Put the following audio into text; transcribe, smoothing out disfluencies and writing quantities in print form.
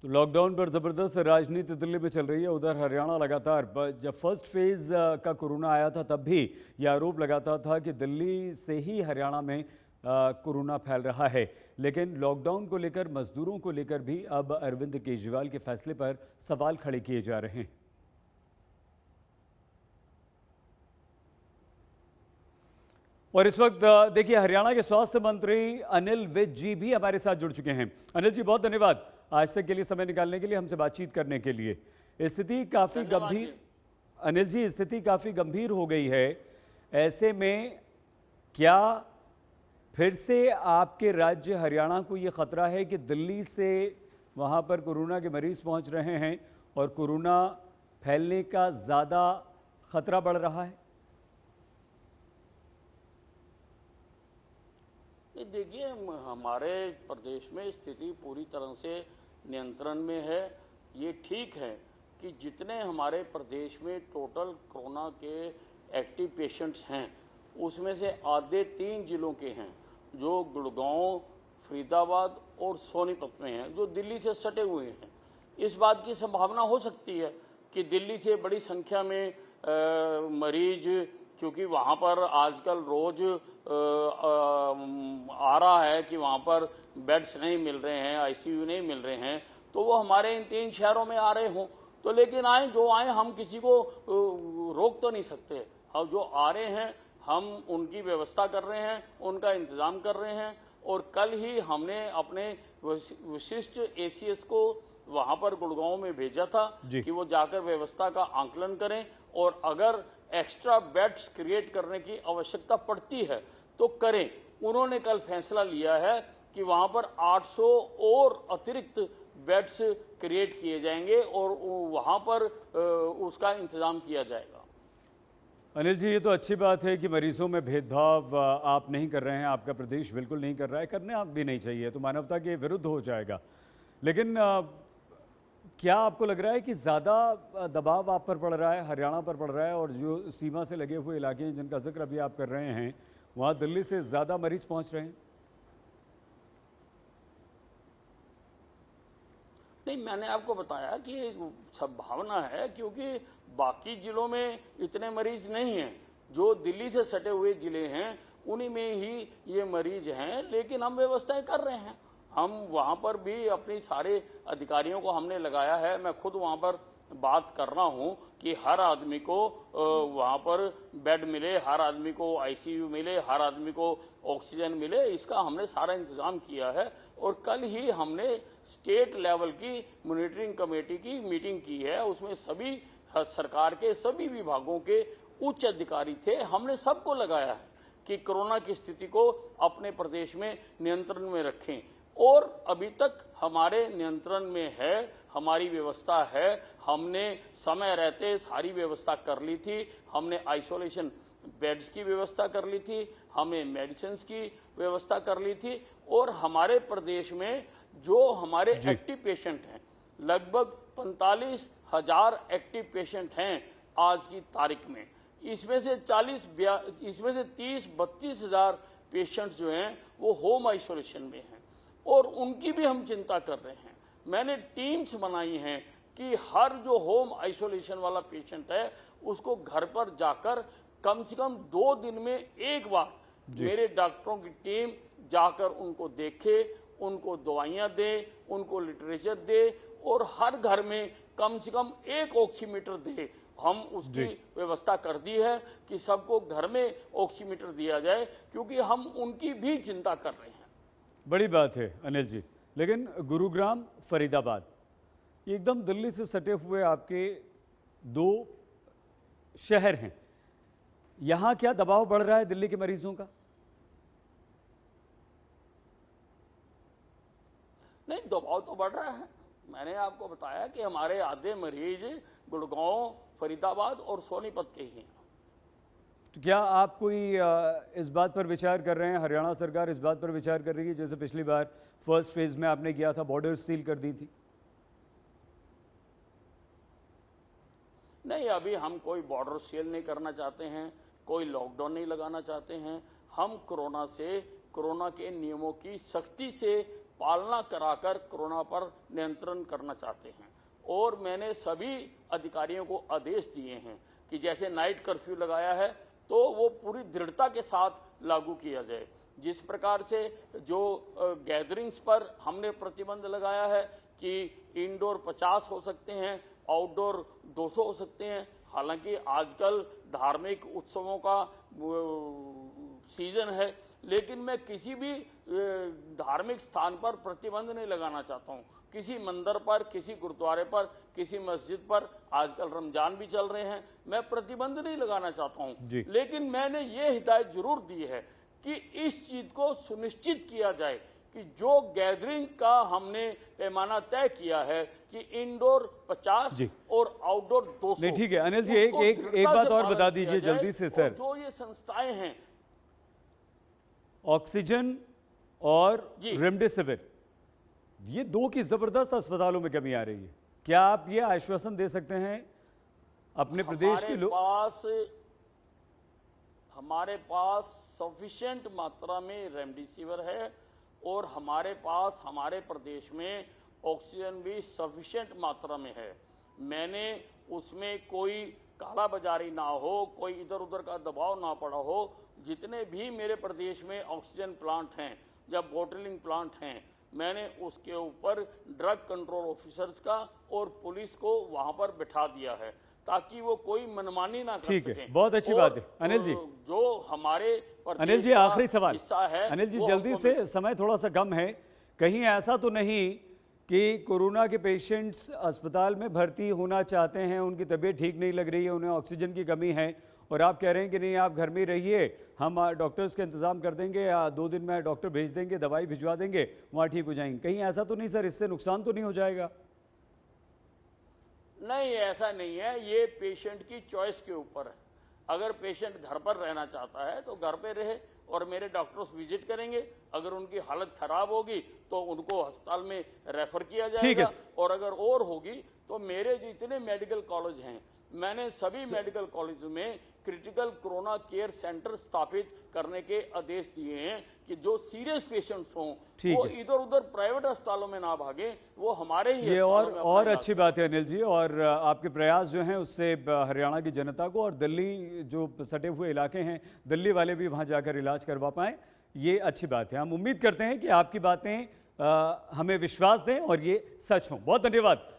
तो लॉकडाउन पर ज़बरदस्त राजनीति दिल्ली में चल रही है। उधर हरियाणा लगातार जब फर्स्ट फेज़ का कोरोना आया था तब भी यह आरोप लगाता था कि दिल्ली से ही हरियाणा में कोरोना फैल रहा है। लेकिन लॉकडाउन को लेकर, मजदूरों को लेकर भी अब अरविंद केजरीवाल के फैसले पर सवाल खड़े किए जा रहे हैं। और इस वक्त देखिए, हरियाणा के स्वास्थ्य मंत्री अनिल विज जी भी हमारे साथ जुड़ चुके हैं। अनिल जी, बहुत धन्यवाद आज तक के लिए समय निकालने के लिए, हमसे बातचीत करने के लिए। स्थिति काफ़ी गंभीर, अनिल जी, स्थिति काफ़ी गंभीर हो गई है। ऐसे में क्या फिर से आपके राज्य हरियाणा को ये खतरा है कि दिल्ली से वहाँ पर कोरोना के मरीज पहुँच रहे हैं और कोरोना फैलने का ज़्यादा खतरा बढ़ रहा है? देखिए, हमारे प्रदेश में स्थिति पूरी तरह से नियंत्रण में है। ये ठीक है कि जितने हमारे प्रदेश में टोटल कोरोना के एक्टिव पेशेंट्स हैं उसमें से आधे 3 जिलों के हैं, जो गुड़गांव, फरीदाबाद और सोनीपत में हैं, जो दिल्ली से सटे हुए हैं। इस बात की संभावना हो सकती है कि दिल्ली से बड़ी संख्या में मरीज, क्योंकि वहाँ पर आजकल रोज आ रहा है कि वहाँ पर बेड्स नहीं मिल रहे हैं, आईसीयू नहीं मिल रहे हैं, तो वो हमारे इन 3 शहरों में आ रहे हों। तो लेकिन आए जो आए, हम किसी को रोक तो नहीं सकते। अब जो आ रहे हैं हम उनकी व्यवस्था कर रहे हैं, उनका इंतज़ाम कर रहे हैं। और कल ही हमने अपने विशिष्ट एसीएस को वहाँ पर गुड़गांव में भेजा था कि वो जाकर व्यवस्था का आंकलन करें और अगर एक्स्ट्रा बेड्स क्रिएट करने की आवश्यकता पड़ती है तो करें। उन्होंने कल फैसला लिया है कि वहां पर 800 और अतिरिक्त बेड्स क्रिएट किए जाएंगे और वहां पर उसका इंतजाम किया जाएगा। अनिल जी, ये तो अच्छी बात है कि मरीजों में भेदभाव आप नहीं कर रहे हैं, आपका प्रदेश बिल्कुल नहीं कर रहा है, करने आप भी नहीं चाहिए, तो मानवता के विरुद्ध हो जाएगा। लेकिन क्या आपको लग रहा है कि ज़्यादा दबाव आप पर पड़ रहा है, हरियाणा पर पड़ रहा है, और जो सीमा से लगे हुए इलाके हैं जिनका जिक्र अभी आप कर रहे हैं, वहाँ दिल्ली से ज़्यादा मरीज पहुँच रहे हैं? नहीं, मैंने आपको बताया कि संभावना है, क्योंकि बाकी जिलों में इतने मरीज नहीं हैं। जो दिल्ली से सटे हुए जिले हैं उन्हीं में ही ये मरीज हैं, लेकिन हम व्यवस्थाएं कर रहे हैं। हम वहाँ पर भी अपनी सारे अधिकारियों को हमने लगाया है। मैं खुद वहाँ पर बात कर रहा हूँ कि हर आदमी को वहाँ पर बेड मिले, हर आदमी को आईसीयू मिले, हर आदमी को ऑक्सीजन मिले। इसका हमने सारा इंतजाम किया है। और कल ही हमने स्टेट लेवल की मॉनिटरिंग कमेटी की मीटिंग की है। उसमें सभी सरकार के सभी विभागों के उच्च अधिकारी थे। हमने सबको लगाया है कि कोरोना की स्थिति को अपने प्रदेश में नियंत्रण में रखें, और अभी तक हमारे नियंत्रण में है, हमारी व्यवस्था है। हमने समय रहते सारी व्यवस्था कर ली थी। हमने आइसोलेशन बेड्स की व्यवस्था कर ली थी, हमने मेडिसिन की व्यवस्था कर ली थी। और हमारे प्रदेश में जो हमारे एक्टिव पेशेंट हैं, लगभग 45,000 एक्टिव पेशेंट हैं आज की तारीख में। इसमें से 30-32 हजार पेशेंट्स जो हैं वो होम आइसोलेशन में हैं, और उनकी भी हम चिंता कर रहे हैं। मैंने टीम्स बनाई हैं कि हर जो होम आइसोलेशन वाला पेशेंट है उसको घर पर जाकर कम से कम 2 दिन में एक बार मेरे डॉक्टरों की टीम जाकर उनको देखे, उनको दवाइयां दे, उनको लिटरेचर दे, और हर घर में कम से कम 1 ऑक्सीमीटर दे। हम उसकी व्यवस्था कर दी है कि सबको घर में ऑक्सीमीटर दिया जाए, क्योंकि हम उनकी भी चिंता कर रहे हैं। बड़ी बात है अनिल जी। लेकिन गुरुग्राम, फरीदाबाद, ये एकदम दिल्ली से सटे हुए आपके 2 शहर हैं। यहाँ क्या दबाव बढ़ रहा है दिल्ली के मरीजों का? नहीं, दबाव तो बढ़ रहा है। मैंने आपको बताया कि हमारे आधे मरीज गुड़गांव, फरीदाबाद और सोनीपत के ही हैं। तो क्या आप कोई इस बात पर विचार कर रहे हैं, हरियाणा सरकार इस बात पर विचार कर रही है, जैसे पिछली बार फर्स्ट फेज में आपने किया था, बॉर्डर सील कर दी थी? नहीं, अभी हम कोई बॉर्डर सील नहीं करना चाहते हैं, कोई लॉकडाउन नहीं लगाना चाहते हैं। हम कोरोना के नियमों की सख्ती से पालना कराकर कोरोना पर नियंत्रण करना चाहते हैं। और मैंने सभी अधिकारियों को आदेश दिए हैं कि जैसे नाइट कर्फ्यू लगाया है तो वो पूरी दृढ़ता के साथ लागू किया जाए। जिस प्रकार से जो गैदरिंग्स पर हमने प्रतिबंध लगाया है कि इंडोर 50 हो सकते हैं, आउटडोर 200 हो सकते हैं। हालांकि आजकल धार्मिक उत्सवों का सीजन है, लेकिन मैं किसी भी धार्मिक स्थान पर प्रतिबंध नहीं लगाना चाहता हूं। किसी मंदिर पर, किसी गुरुद्वारे पर, किसी मस्जिद पर, आजकल रमजान भी चल रहे हैं, मैं प्रतिबंध नहीं लगाना चाहता हूं। लेकिन मैंने ये हिदायत जरूर दी है कि इस चीज को सुनिश्चित किया जाए कि जो गैदरिंग का हमने पैमाना तय किया है कि इंडोर 50 और आउटडोर 200। नहीं, ठीक है अनिल जी, एक बात और बता दीजिए जल्दी से सर। जो ये संस्थाएं हैं, ऑक्सीजन और रेमडेसिविर, ये दो की जबरदस्त अस्पतालों में कमी आ रही है। क्या आप ये आश्वासन दे सकते हैं अपने प्रदेश के लोग? हमारे पास सफिशिएंट मात्रा में रेमडेसिविर है और हमारे पास हमारे प्रदेश में ऑक्सीजन भी सफिशिएंट मात्रा में है। मैंने उसमें कोई कालाबाजारी ना हो, कोई इधर उधर का दबाव ना पड़ा हो। जितने भी मेरे प्रदेश में ऑक्सीजन प्लांट हैं या बॉटलिंग प्लांट हैं, मैंने उसके ऊपर ड्रग कंट्रोल ऑफिसर्स का और पुलिस को वहां पर बिठा दिया है ताकि वो कोई मनमानी ना कर सके। ठीक है, बहुत अच्छी बात है अनिल जी। जो हमारे अनिल जी आखिरी सवाल है, अनिल जी जल्दी से, समय थोड़ा सा कम है। कहीं ऐसा तो नहीं कि कोरोना के पेशेंट्स अस्पताल में भर्ती होना चाहते हैं, उनकी तबीयत ठीक नहीं लग रही है, उन्हें ऑक्सीजन की कमी है और आप कह रहे हैं कि नहीं आप घर में रहिए, हम डॉक्टर्स का इंतजाम कर देंगे या 2 दिन में डॉक्टर भेज देंगे, दवाई भिजवा देंगे, वहाँ ठीक हो जाएंगे? कहीं ऐसा तो नहीं सर, इससे नुकसान तो नहीं हो जाएगा? नहीं, ऐसा नहीं है। ये पेशेंट की चॉइस के ऊपर है। अगर पेशेंट घर पर रहना चाहता है तो घर पे रहे और मेरे डॉक्टर्स विजिट करेंगे। अगर उनकी हालत खराब होगी तो उनको अस्पताल में रेफर किया जाएगा और अगर और होगी तो मेरे जितने मेडिकल कॉलेज हैं, मैंने सभी मेडिकल कॉलेज में क्रिटिकल कोरोना केयर सेंटर स्थापित करने के आदेश दिए हैं कि जो सीरियस पेशेंट्स हों वो इधर उधर प्राइवेट अस्पतालों में ना भागे, वो हमारे ही ये और अच्छी बात है अनिल जी। और आपके प्रयास जो हैं उससे हरियाणा की जनता को और दिल्ली जो सटे हुए इलाके हैं, दिल्ली वाले भी वहां जाकर इलाज करवा पाएं, ये अच्छी बात है। हम उम्मीद करते हैं कि आपकी बातें हमें विश्वास दें और ये सच हों। बहुत धन्यवाद।